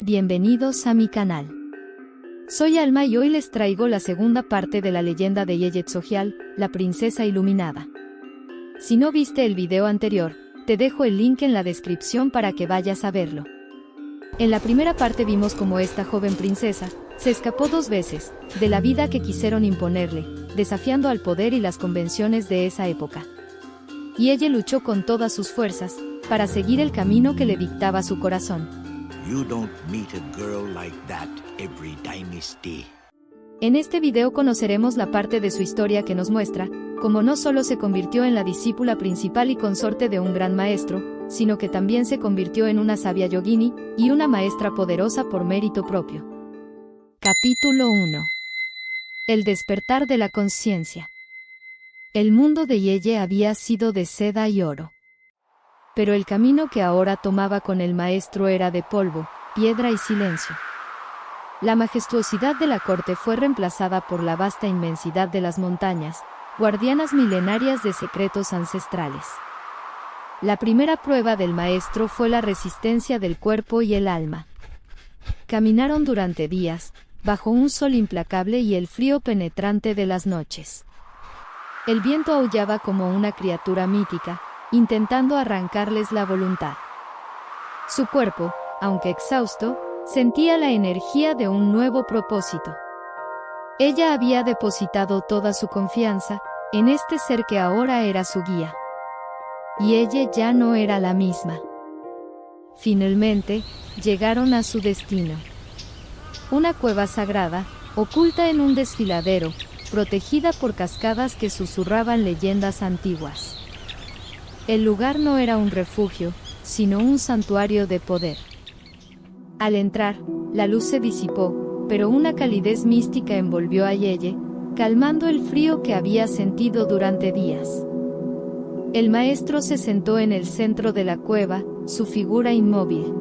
Bienvenidos a mi canal. Soy Alma y hoy les traigo la segunda parte de la leyenda de Yeye Tsogyal, la princesa iluminada. Si no viste el video anterior, te dejo el link en la descripción para que vayas a verlo. En la primera parte vimos cómo esta joven princesa se escapó 2 veces de la vida que quisieron imponerle, desafiando al poder y las convenciones de esa época. Y ella luchó con todas sus fuerzas para seguir el camino que le dictaba su corazón. You don't meet a girl like that every dynasty. En este video conoceremos la parte de su historia que nos muestra cómo no solo se convirtió en la discípula principal y consorte de un gran maestro, sino que también se convirtió en una sabia yogini y una maestra poderosa por mérito propio. Capítulo 1. El despertar de la conciencia. El mundo de Yeye había sido de seda y oro. Pero el camino que ahora tomaba con el maestro era de polvo, piedra y silencio. La majestuosidad de la corte fue reemplazada por la vasta inmensidad de las montañas, guardianas milenarias de secretos ancestrales. La primera prueba del maestro fue la resistencia del cuerpo y el alma. Caminaron durante días, bajo un sol implacable y el frío penetrante de las noches. El viento aullaba como una criatura mítica, intentando arrancarles la voluntad. Su cuerpo, aunque exhausto, sentía la energía de un nuevo propósito. Ella había depositado toda su confianza en este ser que ahora era su guía. Y ella ya no era la misma. Finalmente, llegaron a su destino. Una cueva sagrada, oculta en un desfiladero, protegida por cascadas que susurraban leyendas antiguas. El lugar no era un refugio, sino un santuario de poder. Al entrar, la luz se disipó, pero una calidez mística envolvió a Yeye, calmando el frío que había sentido durante días. El maestro se sentó en el centro de la cueva, su figura inmóvil.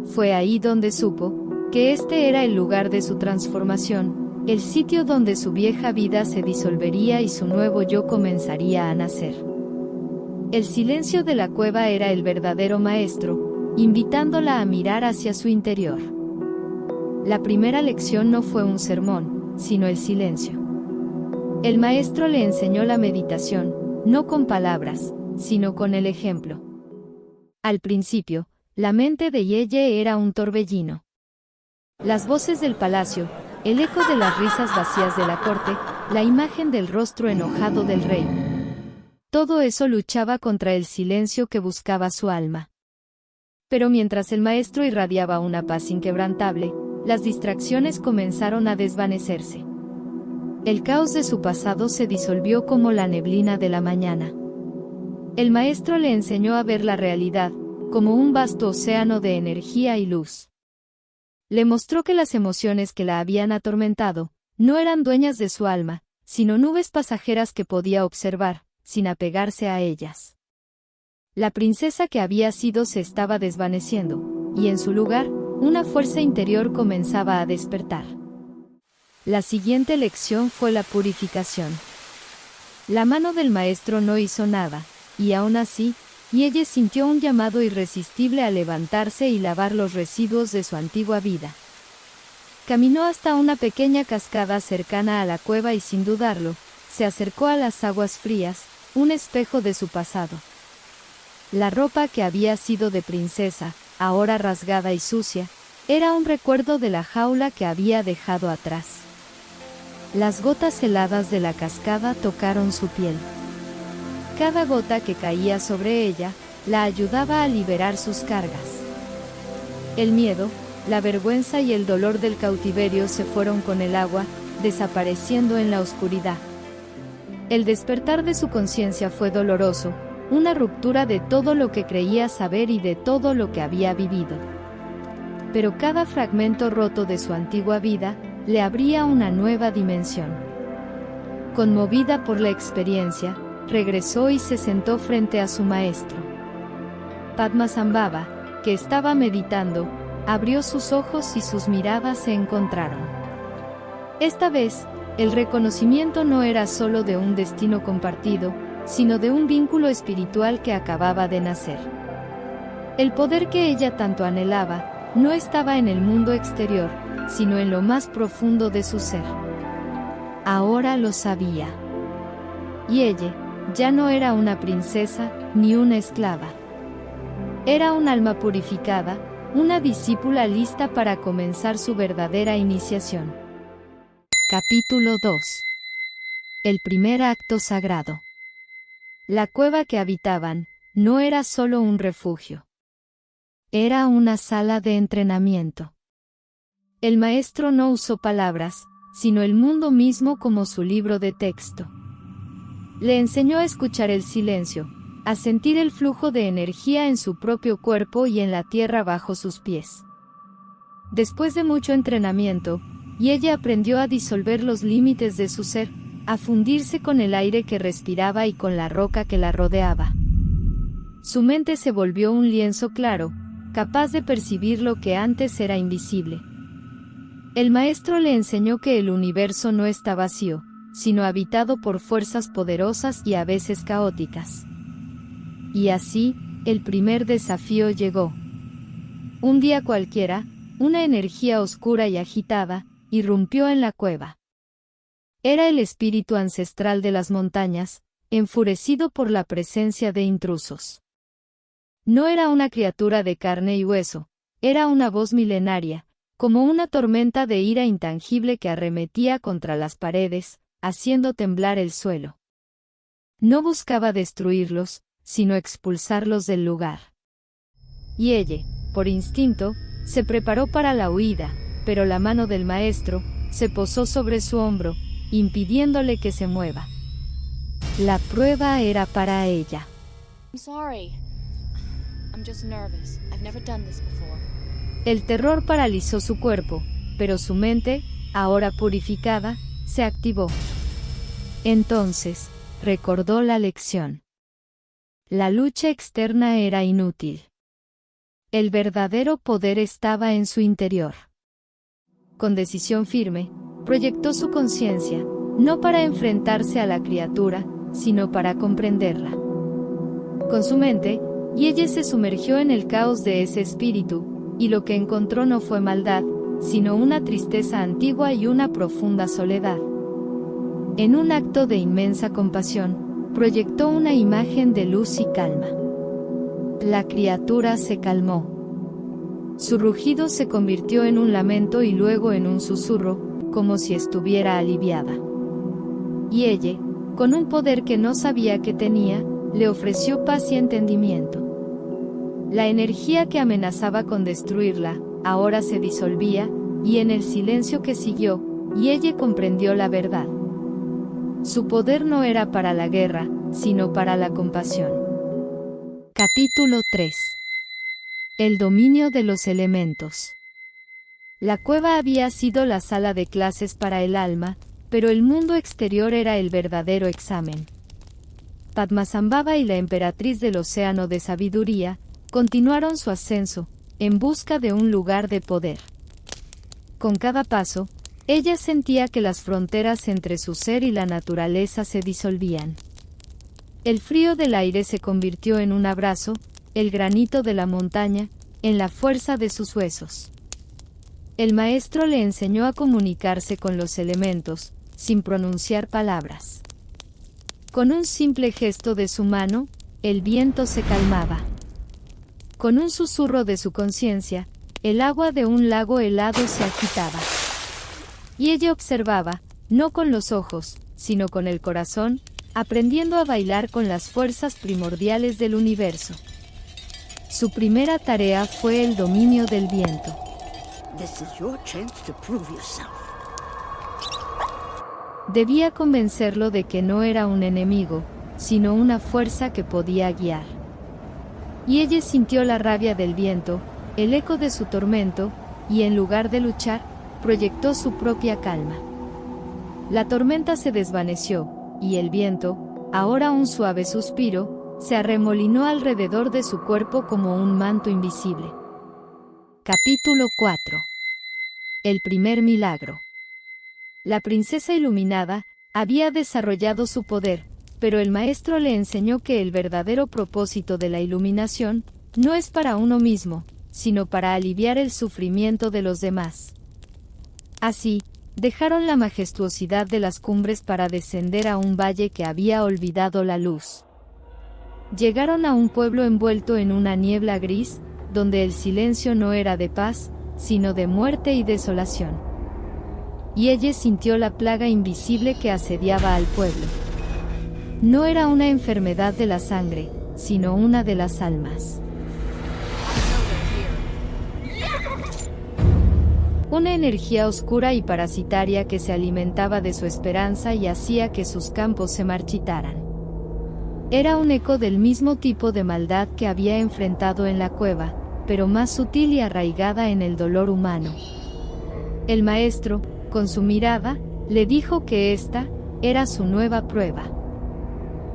Fue ahí donde supo que este era el lugar de su transformación, el sitio donde su vieja vida se disolvería y su nuevo yo comenzaría a nacer. El silencio de la cueva era el verdadero maestro, invitándola a mirar hacia su interior. La primera lección no fue un sermón, sino el silencio. El maestro le enseñó la meditación, no con palabras, sino con el ejemplo. Al principio, la mente de Yeye era un torbellino. Las voces del palacio, el eco de las risas vacías de la corte, la imagen del rostro enojado del rey. Todo eso luchaba contra el silencio que buscaba su alma. Pero mientras el maestro irradiaba una paz inquebrantable, las distracciones comenzaron a desvanecerse. El caos de su pasado se disolvió como la neblina de la mañana. El maestro le enseñó a ver la realidad, como un vasto océano de energía y luz. Le mostró que las emociones que la habían atormentado, no eran dueñas de su alma, sino nubes pasajeras que podía observar, sin apegarse a ellas. La princesa que había sido se estaba desvaneciendo, y en su lugar, una fuerza interior comenzaba a despertar. La siguiente lección fue la purificación. La mano del maestro no hizo nada, y aún así, Yeye sintió un llamado irresistible a levantarse y lavar los residuos de su antigua vida. Caminó hasta una pequeña cascada cercana a la cueva y sin dudarlo, se acercó a las aguas frías, un espejo de su pasado. La ropa que había sido de princesa, ahora rasgada y sucia, era un recuerdo de la jaula que había dejado atrás. Las gotas heladas de la cascada tocaron su piel. Cada gota que caía sobre ella, la ayudaba a liberar sus cargas. El miedo, la vergüenza y el dolor del cautiverio se fueron con el agua, desapareciendo en la oscuridad. El despertar de su conciencia fue doloroso, una ruptura de todo lo que creía saber y de todo lo que había vivido. Pero cada fragmento roto de su antigua vida, le abría una nueva dimensión. Conmovida por la experiencia, regresó y se sentó frente a su maestro. Padmasambhava, que estaba meditando, abrió sus ojos y sus miradas se encontraron. Esta vez, el reconocimiento no era solo de un destino compartido, sino de un vínculo espiritual que acababa de nacer. El poder que ella tanto anhelaba, no estaba en el mundo exterior, sino en lo más profundo de su ser. Ahora lo sabía. Y ella ya no era una princesa, ni una esclava. Era un alma purificada, una discípula lista para comenzar su verdadera iniciación. Capítulo 2. El primer acto sagrado. La cueva que habitaban no era solo un refugio. Era una sala de entrenamiento. El maestro no usó palabras, sino el mundo mismo como su libro de texto. Le enseñó a escuchar el silencio, a sentir el flujo de energía en su propio cuerpo y en la tierra bajo sus pies. Después de mucho entrenamiento, ella aprendió a disolver los límites de su ser, a fundirse con el aire que respiraba y con la roca que la rodeaba. Su mente se volvió un lienzo claro, capaz de percibir lo que antes era invisible. El maestro le enseñó que el universo no está vacío, sino habitado por fuerzas poderosas y a veces caóticas. Y así, el primer desafío llegó. Un día cualquiera, una energía oscura y agitada irrumpió en la cueva. Era el espíritu ancestral de las montañas, enfurecido por la presencia de intrusos. No era una criatura de carne y hueso, era una voz milenaria, como una tormenta de ira intangible que arremetía contra las paredes, haciendo temblar el suelo. No buscaba destruirlos, sino expulsarlos del lugar. Y ella, por instinto, se preparó para la huida, pero la mano del maestro se posó sobre su hombro, impidiéndole que se mueva. La prueba era para ella. I'm sorry. I'm just nervous. I've never done this before. El terror paralizó su cuerpo, pero su mente, ahora purificada, se activó. Entonces, recordó la lección. La lucha externa era inútil. El verdadero poder estaba en su interior. Con decisión firme, proyectó su conciencia, no para enfrentarse a la criatura, sino para comprenderla. Con su mente, ella se sumergió en el caos de ese espíritu, y lo que encontró no fue maldad, sino una tristeza antigua y una profunda soledad. En un acto de inmensa compasión, proyectó una imagen de luz y calma. La criatura se calmó. Su rugido se convirtió en un lamento y luego en un susurro, como si estuviera aliviada. Y ella, con un poder que no sabía que tenía, le ofreció paz y entendimiento. La energía que amenazaba con destruirla, ahora se disolvía, y en el silencio que siguió, ella comprendió la verdad. Su poder no era para la guerra, sino para la compasión. Capítulo 3. El dominio de los elementos. La cueva había sido la sala de clases para el alma, pero el mundo exterior era el verdadero examen. Padmasambhava y la emperatriz del océano de sabiduría continuaron su ascenso, en busca de un lugar de poder. Con cada paso, ella sentía que las fronteras entre su ser y la naturaleza se disolvían. El frío del aire se convirtió en un abrazo, el granito de la montaña, en la fuerza de sus huesos. El maestro le enseñó a comunicarse con los elementos, sin pronunciar palabras. Con un simple gesto de su mano, el viento se calmaba. Con un susurro de su conciencia, el agua de un lago helado se agitaba. Y ella observaba, no con los ojos, sino con el corazón, aprendiendo a bailar con las fuerzas primordiales del universo. Su primera tarea fue el dominio del viento. This is your chance to prove yourself. Debía convencerlo de que no era un enemigo, sino una fuerza que podía guiar. Y ella sintió la rabia del viento, el eco de su tormento, y en lugar de luchar, proyectó su propia calma. La tormenta se desvaneció, y el viento, ahora un suave suspiro, se arremolinó alrededor de su cuerpo como un manto invisible. Capítulo 4. El primer milagro. La princesa iluminada había desarrollado su poder, pero el maestro le enseñó que el verdadero propósito de la iluminación no es para uno mismo, sino para aliviar el sufrimiento de los demás. Así, dejaron la majestuosidad de las cumbres para descender a un valle que había olvidado la luz. Llegaron a un pueblo envuelto en una niebla gris, donde el silencio no era de paz, sino de muerte y desolación. Y ella sintió la plaga invisible que asediaba al pueblo. No era una enfermedad de la sangre, sino una de las almas. Una energía oscura y parasitaria que se alimentaba de su esperanza y hacía que sus campos se marchitaran. Era un eco del mismo tipo de maldad que había enfrentado en la cueva, pero más sutil y arraigada en el dolor humano. El maestro, con su mirada, le dijo que esta era su nueva prueba.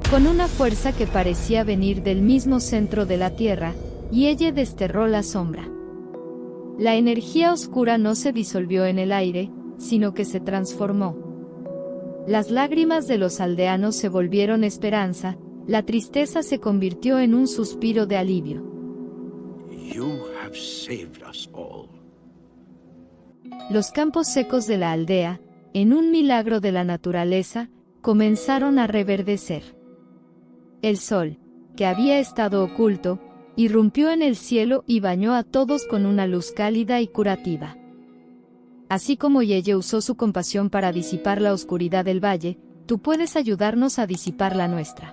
Con una fuerza que parecía venir del mismo centro de la tierra, y ella desterró la sombra. La energía oscura no se disolvió en el aire, sino que se transformó. Las lágrimas de los aldeanos se volvieron esperanza, la tristeza se convirtió en un suspiro de alivio. You have saved us all. Los campos secos de la aldea, en un milagro de la naturaleza, comenzaron a reverdecer. El sol, que había estado oculto, irrumpió en el cielo y bañó a todos con una luz cálida y curativa. Así como Yeye usó su compasión para disipar la oscuridad del valle, tú puedes ayudarnos a disipar la nuestra.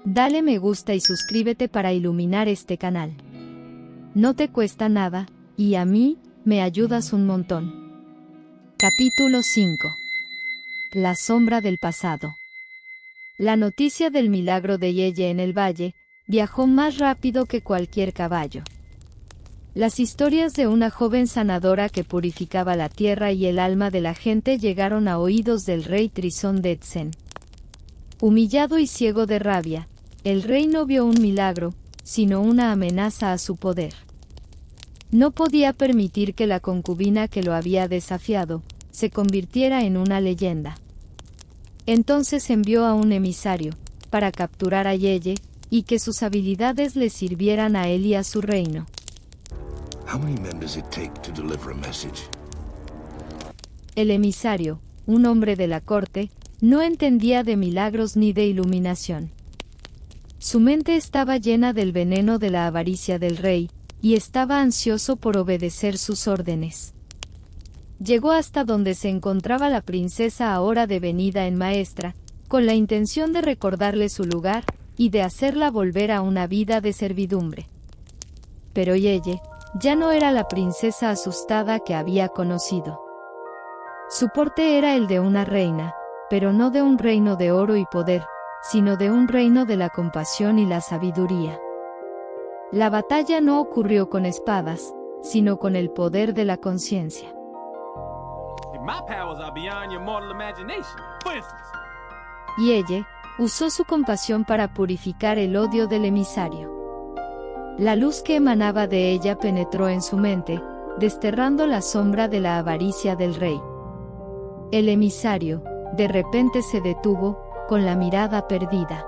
Dale me gusta y suscríbete para iluminar este canal. No te cuesta nada, y a mí, me ayudas un montón. Capítulo 5. La sombra del pasado. La noticia del milagro de Yeye en el valle viajó más rápido que cualquier caballo. Las historias de una joven sanadora que purificaba la tierra y el alma de la gente llegaron a oídos del rey Trisón de Etzen. Humillado y ciego de rabia, el rey no vio un milagro, sino una amenaza a su poder. No podía permitir que la concubina que lo había desafiado se convirtiera en una leyenda. Entonces envió a un emisario, para capturar a Yeye, y que sus habilidades le sirvieran a él y a su reino. How many men does it take to deliver a message? El emisario, un hombre de la corte, no entendía de milagros ni de iluminación. Su mente estaba llena del veneno de la avaricia del rey, y estaba ansioso por obedecer sus órdenes. Llegó hasta donde se encontraba la princesa ahora devenida en maestra, con la intención de recordarle su lugar, y de hacerla volver a una vida de servidumbre. Pero Yeye ya no era la princesa asustada que había conocido. Su porte era el de una reina, pero no de un reino de oro y poder, sino de un reino de la compasión y la sabiduría. La batalla no ocurrió con espadas, sino con el poder de la conciencia. Y ella usó su compasión para purificar el odio del emisario. La luz que emanaba de ella penetró en su mente, desterrando la sombra de la avaricia del rey. El emisario, de repente se detuvo, con la mirada perdida.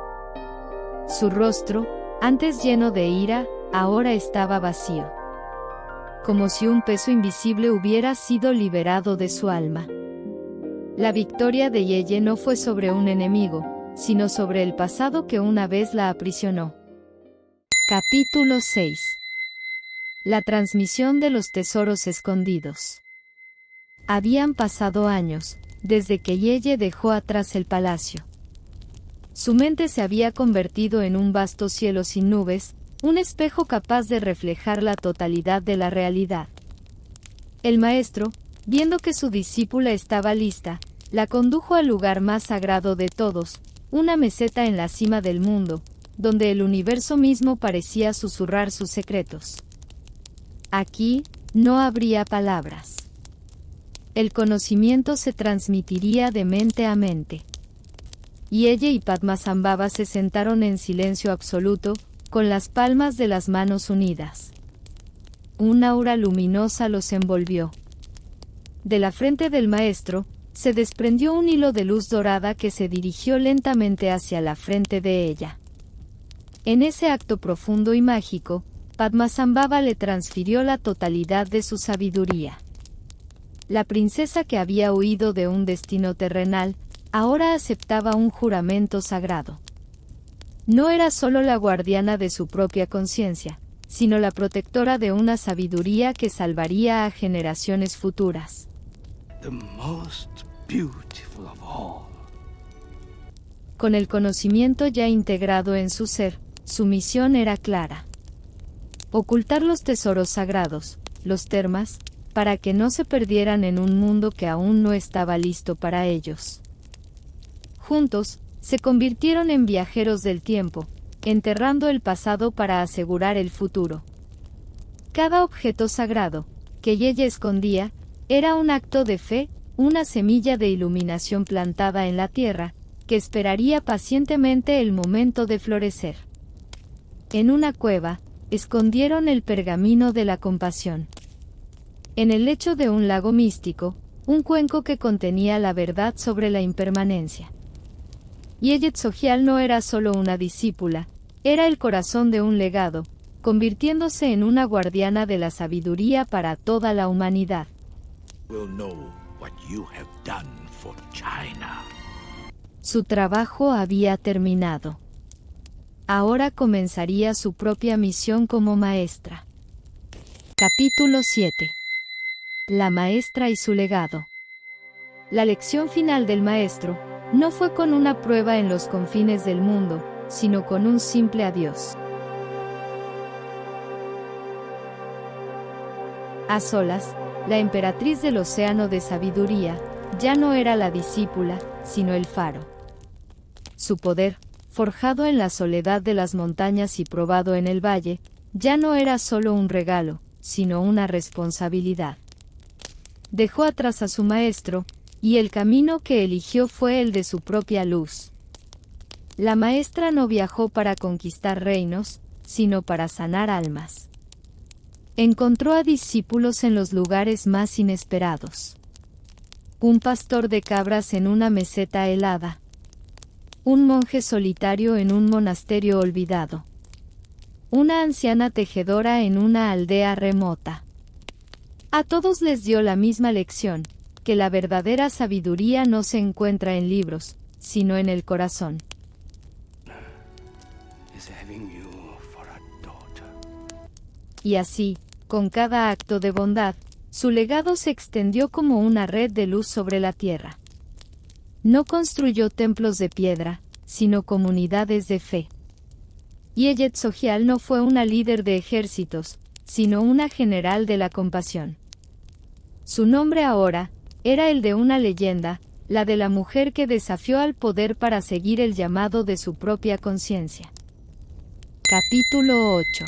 Su rostro, antes lleno de ira, ahora estaba vacío. Como si un peso invisible hubiera sido liberado de su alma. La victoria de Yeye no fue sobre un enemigo, sino sobre el pasado que una vez la aprisionó. Capítulo 6. La transmisión de los tesoros escondidos. Habían pasado años, desde que Yeye dejó atrás el palacio. Su mente se había convertido en un vasto cielo sin nubes, un espejo capaz de reflejar la totalidad de la realidad. El maestro, viendo que su discípula estaba lista, la condujo al lugar más sagrado de todos, una meseta en la cima del mundo, donde el universo mismo parecía susurrar sus secretos. Aquí, no habría palabras. El conocimiento se transmitiría de mente a mente. Y ella y Padmasambhava se sentaron en silencio absoluto, con las palmas de las manos unidas. Un aura luminosa los envolvió. De la frente del maestro, se desprendió un hilo de luz dorada que se dirigió lentamente hacia la frente de ella. En ese acto profundo y mágico, Padmasambhava le transfirió la totalidad de su sabiduría. La princesa que había huido de un destino terrenal, ahora aceptaba un juramento sagrado. No era solo la guardiana de su propia conciencia, sino la protectora de una sabiduría que salvaría a generaciones futuras. The most beautiful of all. Con el conocimiento ya integrado en su ser, su misión era clara. Ocultar los tesoros sagrados, los termas, para que no se perdieran en un mundo que aún no estaba listo para ellos. Juntos, se convirtieron en viajeros del tiempo, enterrando el pasado para asegurar el futuro. Cada objeto sagrado, que ella escondía, era un acto de fe, una semilla de iluminación plantada en la tierra, que esperaría pacientemente el momento de florecer. En una cueva, escondieron el pergamino de la compasión. En el lecho de un lago místico, un cuenco que contenía la verdad sobre la impermanencia. Yeye Tsogyal no era solo una discípula, era el corazón de un legado, convirtiéndose en una guardiana de la sabiduría para toda la humanidad. Will know what you have done for China. Su trabajo había terminado. Ahora comenzaría su propia misión como maestra. Capítulo 7. La maestra y su legado. La lección final del maestro no fue con una prueba en los confines del mundo, sino con un simple adiós. A solas, la emperatriz del océano de sabiduría ya no era la discípula, sino el faro. Su poder, forjado en la soledad de las montañas y probado en el valle, ya no era solo un regalo, sino una responsabilidad. Dejó atrás a su maestro, y el camino que eligió fue el de su propia luz. La maestra no viajó para conquistar reinos, sino para sanar almas. Encontró a discípulos en los lugares más inesperados. Un pastor de cabras en una meseta helada. Un monje solitario en un monasterio olvidado. Una anciana tejedora en una aldea remota. A todos les dio la misma lección, que la verdadera sabiduría no se encuentra en libros, sino en el corazón. Y así, con cada acto de bondad, su legado se extendió como una red de luz sobre la tierra. No construyó templos de piedra, sino comunidades de fe. Yeye Tsogyal no fue una líder de ejércitos, sino una general de la compasión. Su nombre ahora era el de una leyenda, la de la mujer que desafió al poder para seguir el llamado de su propia conciencia. Capítulo 8.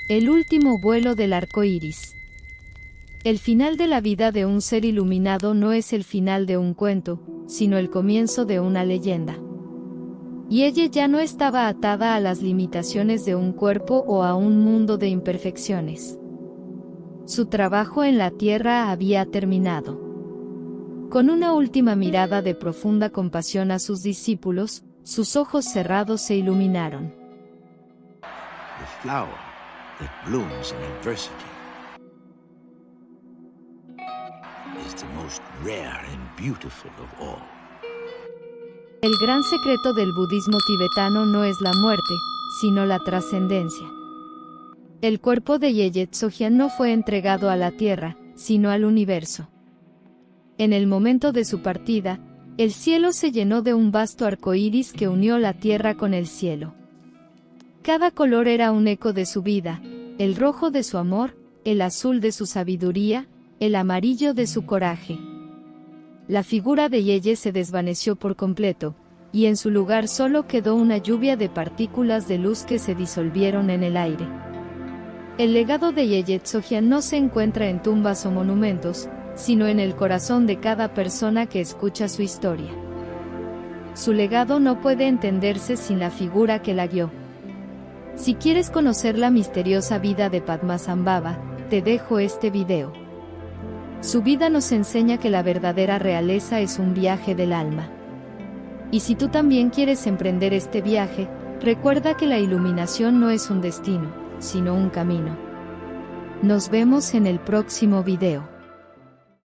El último vuelo del arco iris. El final de la vida de un ser iluminado no es el final de un cuento, sino el comienzo de una leyenda. Y ella ya no estaba atada a las limitaciones de un cuerpo o a un mundo de imperfecciones. Su trabajo en la tierra había terminado. Con una última mirada de profunda compasión a sus discípulos, sus ojos cerrados se iluminaron. The flower that blooms in adversity is the most rare and beautiful of all. El gran secreto del budismo tibetano no es la muerte, sino la trascendencia. El cuerpo de Yeye Tsogyal no fue entregado a la tierra, sino al universo. En el momento de su partida, el cielo se llenó de un vasto arco iris que unió la tierra con el cielo. Cada color era un eco de su vida, el rojo de su amor, el azul de su sabiduría, el amarillo de su coraje. La figura de Yeye se desvaneció por completo, y en su lugar solo quedó una lluvia de partículas de luz que se disolvieron en el aire. El legado de Yeye Tsogyal no se encuentra en tumbas o monumentos, sino en el corazón de cada persona que escucha su historia. Su legado no puede entenderse sin la figura que la guió. Si quieres conocer la misteriosa vida de Padmasambhava, te dejo este video. Su vida nos enseña que la verdadera realeza es un viaje del alma. Y si tú también quieres emprender este viaje, recuerda que la iluminación no es un destino, sino un camino. Nos vemos en el próximo video.